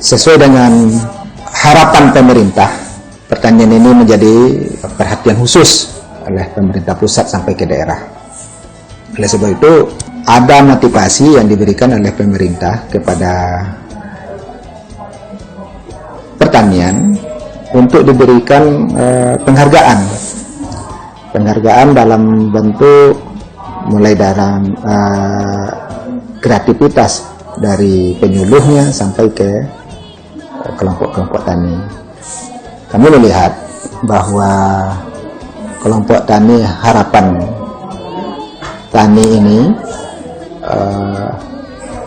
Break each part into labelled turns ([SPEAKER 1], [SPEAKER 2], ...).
[SPEAKER 1] sesuai dengan harapan pemerintah, pertanian ini menjadi perhatian khusus oleh pemerintah pusat sampai ke daerah. Oleh sebab itu, ada motivasi yang diberikan oleh pemerintah kepada pertanian untuk diberikan penghargaan dalam bentuk mulai dari kreativitas dari penyuluhnya sampai ke kelompok-kelompok tani. Kami melihat bahwa kelompok tani harapan tani ini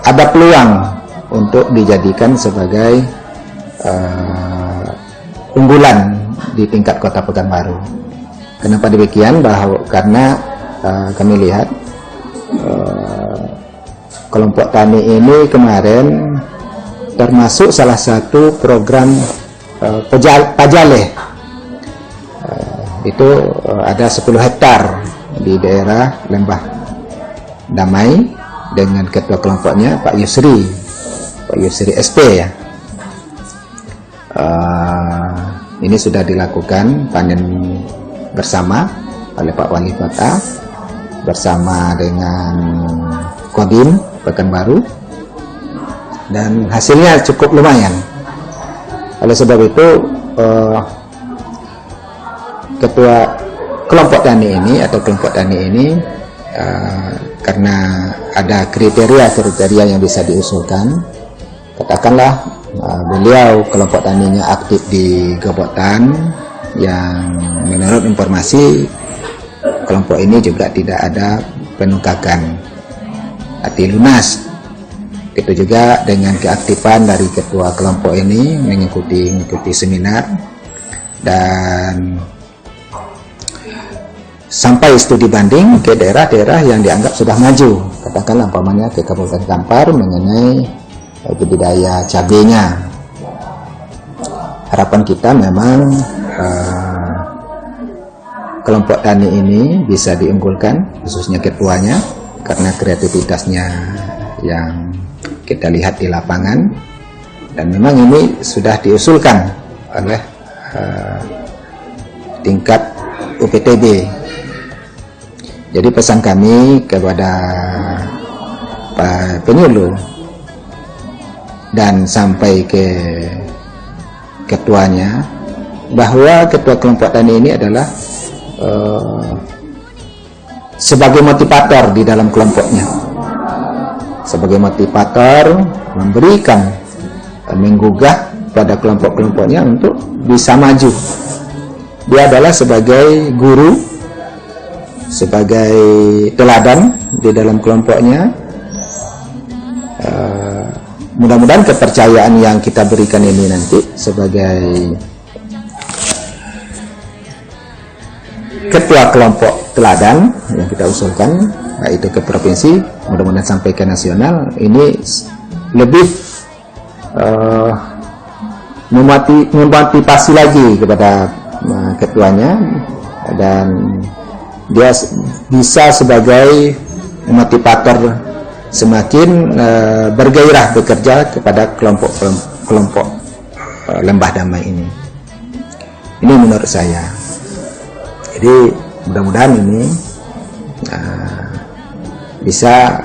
[SPEAKER 1] ada peluang untuk dijadikan sebagai unggulan di tingkat Kota Pekanbaru. Kenapa demikian? Karena kami lihat kelompok tani ini kemarin termasuk salah satu program Pajale. Itu ada 10 hektar di daerah Lembah Damai dengan ketua kelompoknya Pak Yusri SP ya. Ini sudah dilakukan panen bersama oleh Pak Wali Kota bersama dengan Kodim Pekanbaru, dan hasilnya cukup lumayan. Oleh sebab itu ketua kelompok tani ini karena ada kriteria yang bisa diusulkan, katakanlah beliau kelompok taninya aktif di Gebotan, yang menurut informasi kelompok ini juga tidak ada penunggakan hati lunas. Itu juga dengan keaktifan dari ketua kelompok ini mengikuti seminar dan sampai studi banding ke daerah-daerah yang dianggap sudah maju, katakanlah umpamanya ke Kabupaten Kampar mengenai budidaya cabenya. Harapan kita memang kelompok tani ini bisa diunggulkan, khususnya ketuanya, karena kreativitasnya yang kita lihat di lapangan, dan memang ini sudah diusulkan oleh tingkat UPTB. Jadi pesan kami kepada Pak Penyuluh dan sampai ke ketuanya, bahwa ketua kelompok tani ini adalah sebagai motivator di dalam kelompoknya, sebagai motivator memberikan, menggugah pada kelompok-kelompoknya untuk bisa maju. Dia adalah sebagai guru, sebagai teladan di dalam kelompoknya. Mudah-mudahan kepercayaan yang kita berikan ini nanti sebagai ketua kelompok teladan yang kita usulkan, yaitu ke provinsi, mudah-mudahan sampai ke nasional, ini lebih memotivasi lagi kepada ketuanya, dan dia bisa sebagai motivator semakin bergairah bekerja kepada kelompok Lembah Damai ini. Ini menurut saya. Jadi mudah-mudahan ini bisa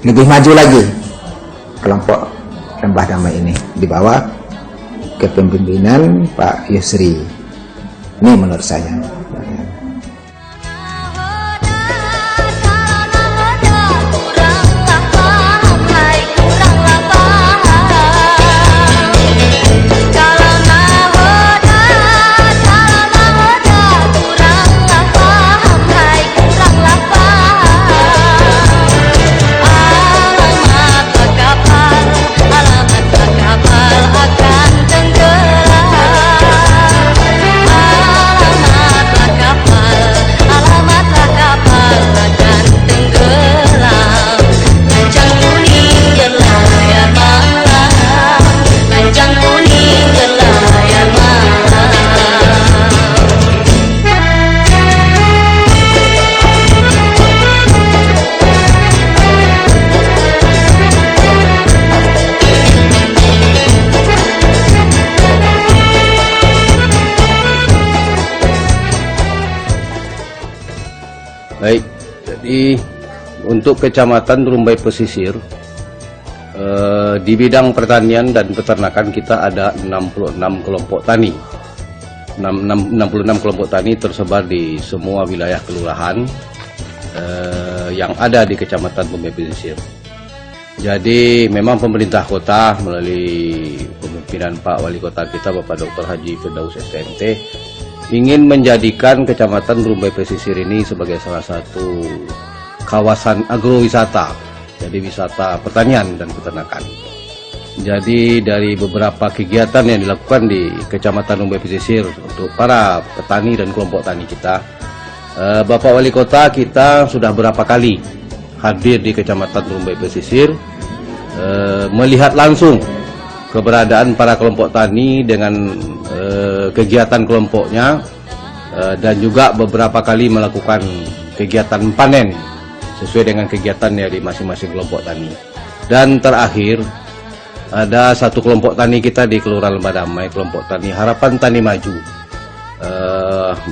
[SPEAKER 1] lebih maju lagi kelompok Lembah Damai ini di bawah kepemimpinan Pak Yusri. Ini menurut saya.
[SPEAKER 2] Baik, jadi untuk Kecamatan Rumbai Pesisir, di bidang pertanian dan peternakan kita ada 66 kelompok tani. 66 kelompok tani tersebar di semua wilayah kelurahan yang ada di Kecamatan Rumbai Pesisir. Jadi memang pemerintah kota melalui pemimpinan Pak Wali Kota kita Bapak Dr. Haji Firdaus STMT ingin menjadikan Kecamatan Rumbai Pesisir ini sebagai salah satu kawasan agrowisata, jadi wisata pertanian dan peternakan. Jadi dari beberapa kegiatan yang dilakukan di Kecamatan Rumbai Pesisir untuk para petani dan kelompok tani kita, Bapak Wali Kota kita sudah berapa kali hadir di Kecamatan Rumbai Pesisir, melihat langsung keberadaan para kelompok tani dengan kegiatan kelompoknya, dan juga beberapa kali melakukan kegiatan panen sesuai dengan kegiatan dari masing-masing kelompok tani. Dan terakhir ada satu kelompok tani kita di Kelurahan Lembah Damai, kelompok tani Harapan Tani Maju.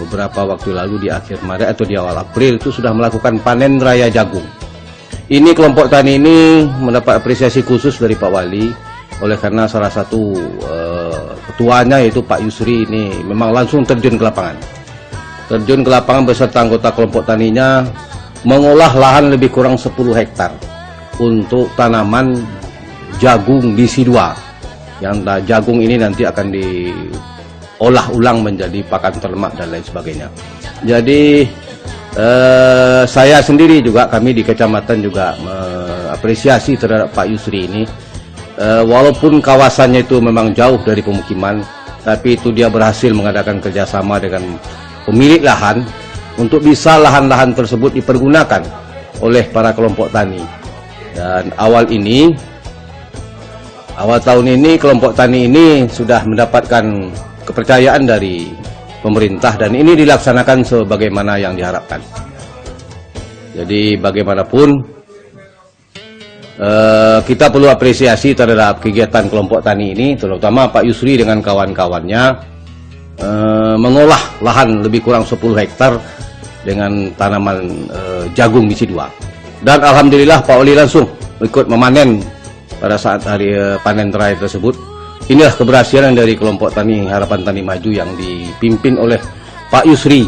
[SPEAKER 2] Beberapa waktu lalu di akhir Maret atau di awal April itu sudah melakukan panen raya jagung. Ini kelompok tani ini mendapat apresiasi khusus dari Pak Wali, oleh karena salah satu ketuanya yaitu Pak Yusri ini memang langsung terjun ke lapangan. Terjun ke lapangan beserta anggota kelompok taninya, mengolah lahan lebih kurang 10 hektar untuk tanaman jagung di Si2. Yang jagung ini nanti akan diolah ulang menjadi pakan ternak dan lain sebagainya. Jadi saya sendiri juga, kami di kecamatan juga mengapresiasi terhadap Pak Yusri ini. Walaupun kawasannya itu memang jauh dari pemukiman, tapi itu dia berhasil mengadakan kerjasama dengan pemilik lahan untuk bisa lahan-lahan tersebut dipergunakan oleh para kelompok tani. Dan awal tahun ini kelompok tani ini sudah mendapatkan kepercayaan dari pemerintah dan ini dilaksanakan sebagaimana yang diharapkan. Jadi bagaimanapun kita perlu apresiasi terhadap kegiatan kelompok tani ini, terutama Pak Yusri dengan kawan-kawannya mengolah lahan lebih kurang 10 hektar dengan tanaman jagung di Si2. Dan alhamdulillah Pak Wali langsung ikut memanen pada saat hari panen terakhir tersebut. Inilah keberhasilan dari kelompok tani Harapan Tani Maju yang dipimpin oleh Pak Yusri,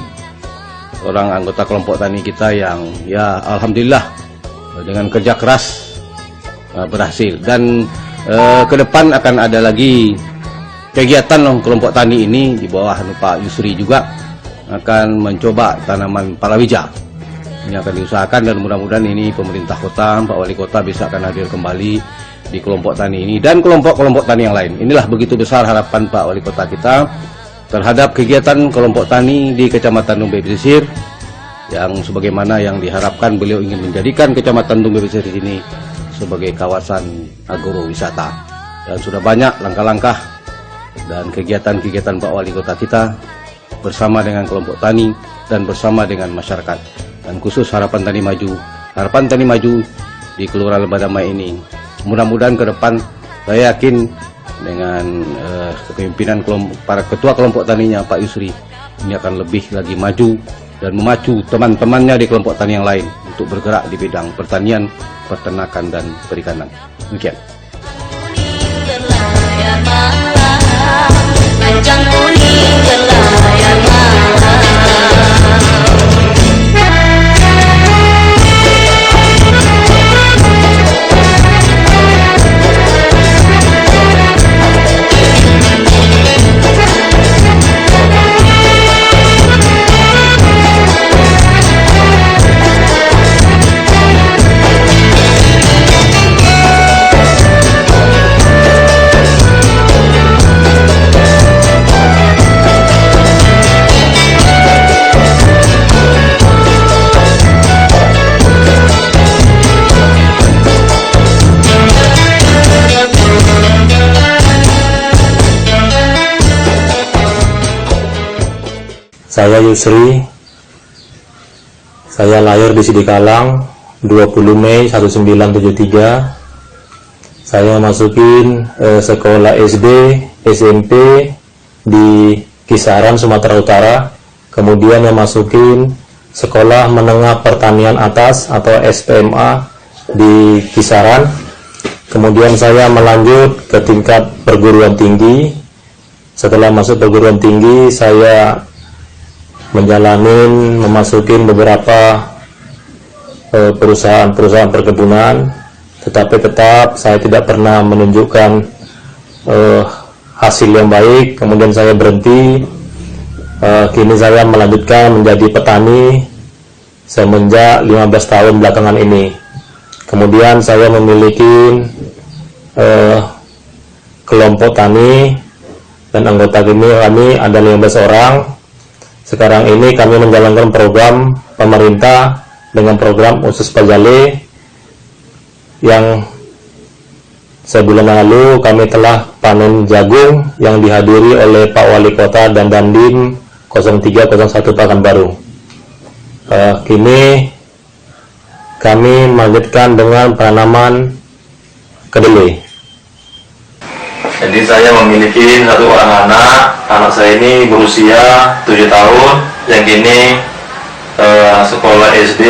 [SPEAKER 2] orang anggota kelompok tani kita yang ya alhamdulillah dengan kerja keras berhasil. Dan ke depan akan ada lagi kegiatan kelompok tani ini di bawah Pak Yusri juga akan mencoba tanaman palawija. Ini akan diusahakan dan mudah-mudahan ini pemerintah kota, Pak Wali Kota bisa akan hadir kembali di kelompok tani ini dan kelompok-kelompok tani yang lain. Inilah begitu besar harapan Pak Wali Kota kita terhadap kegiatan kelompok tani di Kecamatan Rumbai Pesisir, yang sebagaimana yang diharapkan beliau ingin menjadikan Kecamatan Rumbai Pesisir ini sebagai kawasan agrowisata. Dan sudah banyak langkah-langkah dan kegiatan-kegiatan Pak Wali Kota kita bersama dengan kelompok tani dan bersama dengan masyarakat, dan khusus Harapan Tani Maju. Harapan Tani Maju di Kelurahan Lembah Damai ini mudah-mudahan ke depan saya yakin dengan kepemimpinan para ketua kelompok taninya Pak Yusri ini akan lebih lagi maju dan memacu teman-temannya di kelompok tani yang lain untuk bergerak di bidang pertanian, peternakan dan perikanan. Demikian.
[SPEAKER 3] Saya Yusri, saya lahir di Sidikalang 20 Mei 1973. Saya masukin sekolah SD, SMP di Kisaran, Sumatera Utara. Kemudian yang masukin Sekolah Menengah Pertanian Atas atau SPMA di Kisaran. Kemudian saya melanjut ke tingkat perguruan tinggi. Setelah masuk perguruan tinggi, saya memasukin beberapa perusahaan-perusahaan perkebunan, tetapi tetap saya tidak pernah menunjukkan hasil yang baik. Kemudian saya berhenti. Kini saya melanjutkan menjadi petani semenjak 15 tahun belakangan ini. Kemudian saya memiliki kelompok tani, dan anggota kami ada 15 orang. Sekarang ini kami menjalankan program pemerintah dengan program Usus Pajale yang sebulan lalu kami telah panen jagung yang dihadiri oleh Pak Wali Kota dan Dandim 0301 Pekanbaru. Kini kami melanjutkan dengan penanaman kedelai. Jadi saya memiliki satu orang anak saya ini berusia 7 tahun, yang kini sekolah SD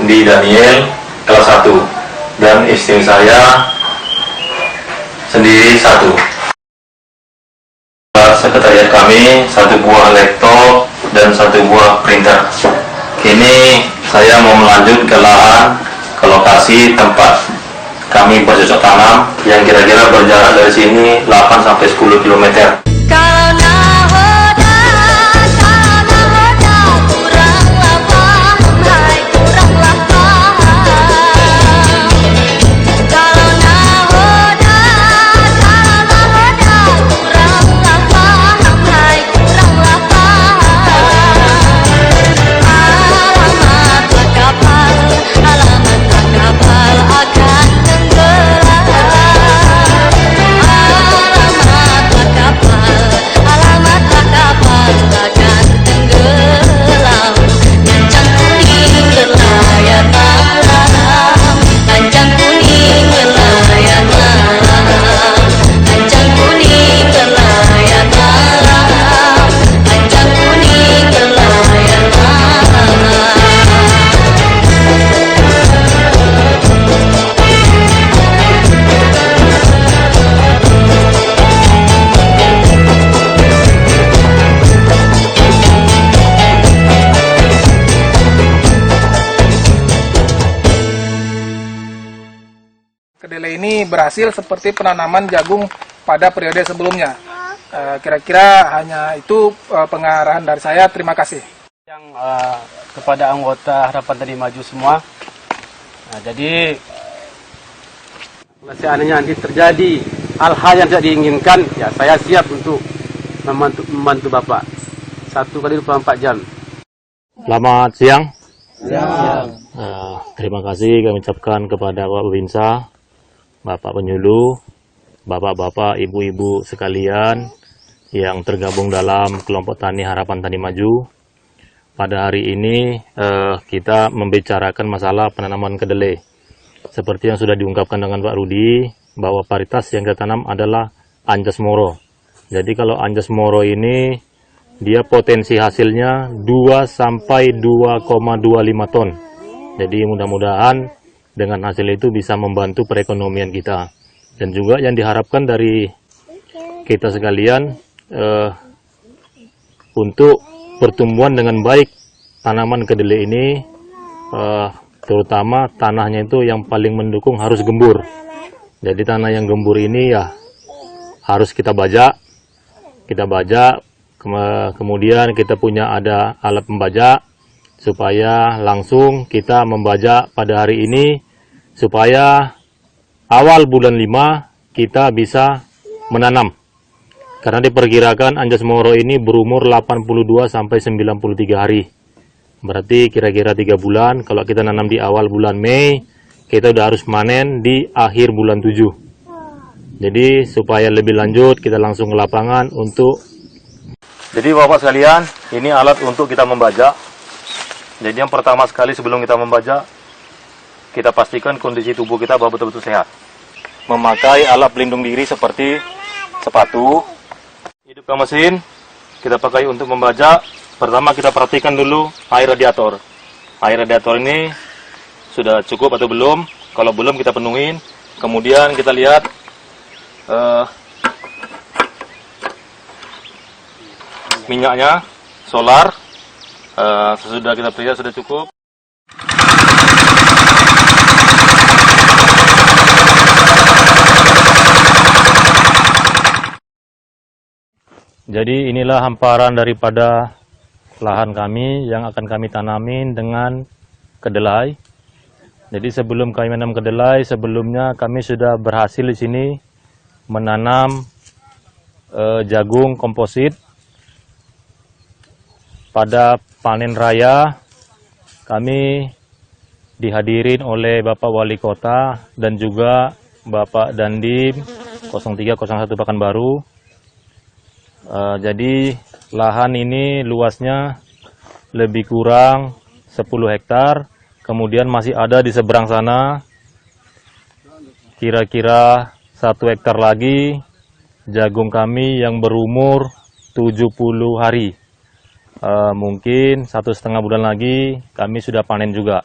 [SPEAKER 3] di Daniel kelas 1, dan istri saya sendiri 1. Sekretariat kami 1 buah laptop dan 1 buah printer. Kini saya mau melanjut ke lahan, ke lokasi tempat kami bercocok tanam yang kira-kira berjarak dari sini 8-10 km.
[SPEAKER 4] Kedelai ini berhasil seperti penanaman jagung pada periode sebelumnya. Kira-kira hanya itu pengarahan dari saya. Terima kasih.
[SPEAKER 5] Yang kepada anggota Harapan Tani Maju semua. Jadi seandainya nanti terjadi hal-hal yang tidak diinginkan, ya saya siap untuk membantu Bapak 1x24 jam.
[SPEAKER 3] Selamat siang. Terima kasih kami ucapkan kepada Bapak Babinsa, Bapak Penyuluh, Bapak-bapak, ibu-ibu sekalian yang tergabung dalam kelompok tani Harapan Tani Maju. Pada hari ini kita membicarakan masalah penanaman kedelai. Seperti yang sudah diungkapkan dengan Pak Rudi, bahwa varietas yang kita tanam adalah Anjas Moro. Jadi kalau Anjas Moro ini dia potensi hasilnya 2-2,25 ton. Jadi mudah-mudahan dengan hasil itu bisa membantu perekonomian kita. Dan juga yang diharapkan dari kita sekalian untuk pertumbuhan dengan baik tanaman kedelai ini, terutama tanahnya itu yang paling mendukung harus gembur. Jadi tanah yang gembur ini ya harus kita bajak. Kemudian kita punya ada alat pembajak supaya langsung kita membajak pada hari ini, supaya awal bulan 5 kita bisa menanam. Karena diperkirakan Anjas Moro ini berumur 82 sampai 93 hari. Berarti kira-kira 3 bulan. Kalau kita nanam di awal bulan Mei, kita udah harus panen di akhir bulan 7. Jadi supaya lebih lanjut kita langsung ke lapangan untuk. Jadi Bapak sekalian, ini alat untuk kita membajak. Jadi yang pertama sekali sebelum kita membajak, kita pastikan kondisi tubuh kita bahwa betul-betul sehat. Memakai alat pelindung diri seperti sepatu, hidupkan mesin, kita pakai untuk membajak,
[SPEAKER 6] Pertama kita perhatikan dulu air radiator. Air radiator ini sudah cukup atau belum? Kalau belum kita penuhin. Kemudian kita lihat minyaknya, solar. Sesudah kita periksa sudah cukup.
[SPEAKER 3] Jadi inilah hamparan daripada lahan kami yang akan kami tanamin dengan kedelai. Jadi sebelum kami menanam kedelai, sebelumnya kami sudah berhasil di sini menanam jagung komposit. Pada panen raya kami dihadirin oleh Bapak Wali Kota dan juga Bapak Dandim 0301 Pekanbaru. Jadi lahan ini luasnya lebih kurang 10 hektar. Kemudian masih ada di seberang sana kira-kira 1 hektar lagi jagung kami yang berumur 70 hari. Mungkin 1,5 bulan lagi kami sudah panen juga.